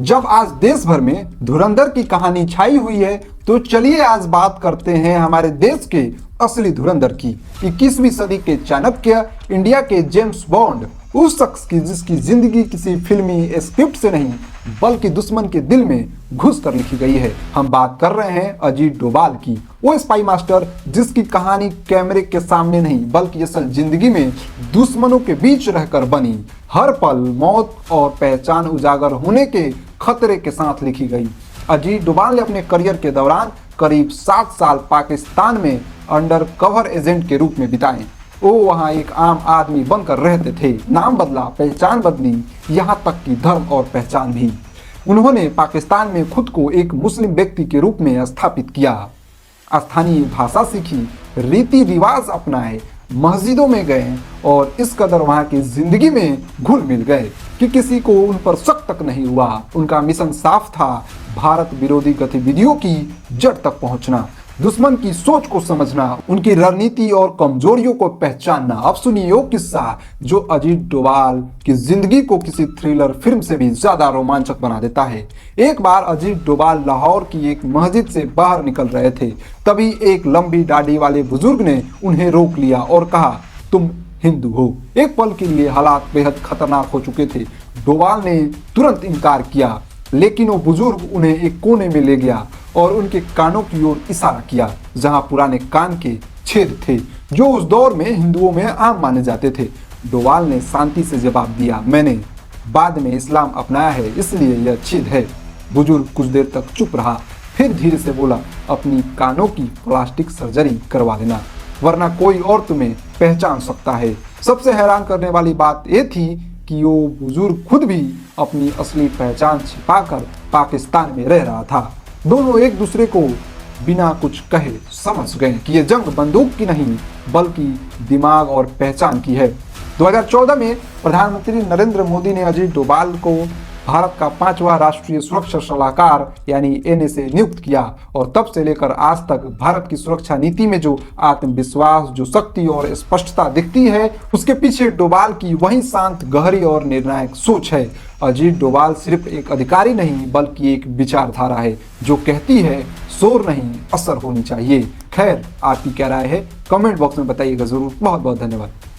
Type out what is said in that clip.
जब आज देश भर में धुरंधर की कहानी छाई हुई है, तो चलिए आज बात करते हैं हमारे देश के असली धुरंधर की। 21वीं सदी के चाणक्य, इंडिया के जेम्स बॉन्ड, उस शख्स की जिसकी जिंदगी किसी फिल्मी स्क्रिप्ट से नहीं बल्कि दुश्मन के दिल में घुस कर लिखी गई है। हम बात कर रहे हैं अजीत डोभाल की, वो स्पाई मास्टर जिसकी कहानी कैमरे के सामने नहीं बल्कि असल जिंदगी में दुश्मनों के बीच रहकर बनी। हर पल मौत और पहचान उजागर होने के खतरे के साथ लिखी गई। अजीत डोभाल ने अपने करियर के दौरान करीब 7 साल पाकिस्तान में अंडर कवर एजेंट के रूप में बिताए। वो वहाँ एक आम आदमी बनकर रहते थे, नाम बदला, पहचान बदली, यहाँ तक कि धर्म और पहचान भी। उन्होंने पाकिस्तान में खुद को एक मुस्लिम व्यक्ति के रूप में स्थापित किया, स्थानीय भाषा सीखी, रीति रिवाज अपनाए, मस्जिदों में गए और इस कदर वहाँ की जिंदगी में घुल मिल गए कि किसी को उन पर शक तक नहीं हुआ। उनका मिशन साफ था, भारत विरोधी गतिविधियों की जड़ तक पहुंचना, दुश्मन की सोच को समझना, उनकी रणनीति और कमजोरियों को पहचानना। अब सुनिए वो किस्सा जो अजीत डोभाल की जिंदगी को किसी थ्रिलर फिल्म से भी ज्यादा रोमांचक बना देता है। एक बार अजीत डोभाल लाहौर की एक मस्जिद से बाहर निकल रहे थे, तभी एक लंबी दाढ़ी वाले बुजुर्ग ने उन्हें रोक लिया और कहा, तुम हिंदू हो। एक पल के लिए हालात बेहद खतरनाक हो चुके थे। डोभाल ने तुरंत इनकार किया, लेकिन वो बुजुर्ग उन्हें एक कोने में ले गया और उनके कानों की ओर इशारा किया, जहां पुराने कान के छेद थे जो उस दौर में हिंदुओं में आम माने जाते थे। डोभाल ने शांति से जवाब दिया, मैंने बाद में इस्लाम अपनाया है, इसलिए यह छेद है। बुजुर्ग कुछ देर तक चुप रहा, फिर धीरे से बोला, अपनी कानों की प्लास्टिक सर्जरी करवा लेना, वरना कोई और तुम्हें पहचान सकता है। सबसे हैरान करने वाली बात यह थी कि वो बुजुर्ग खुद भी अपनी असली पहचान छिपाकर पाकिस्तान में रह रहा था। दोनों एक दूसरे को बिना कुछ कहे समझ गए कि ये जंग बंदूक की नहीं बल्कि दिमाग और पहचान की है। 2014 में प्रधानमंत्री नरेंद्र मोदी ने अजीत डोभाल को भारत का 5वां राष्ट्रीय सुरक्षा सलाहकार यानी NSA नियुक्त किया और तब से लेकर आज तक भारत की सुरक्षा नीति में जो आत्मविश्वास, जो शक्ति और स्पष्टता दिखती है, उसके पीछे डोभाल की वही शांत, गहरी और निर्णायक सोच है। अजीत डोभाल सिर्फ एक अधिकारी नहीं बल्कि एक विचारधारा है जो कहती है शोर नहीं, असर होनी चाहिए। खैर, आपकी क्या राय है कमेंट बॉक्स में बताइएगा जरूर। बहुत बहुत धन्यवाद।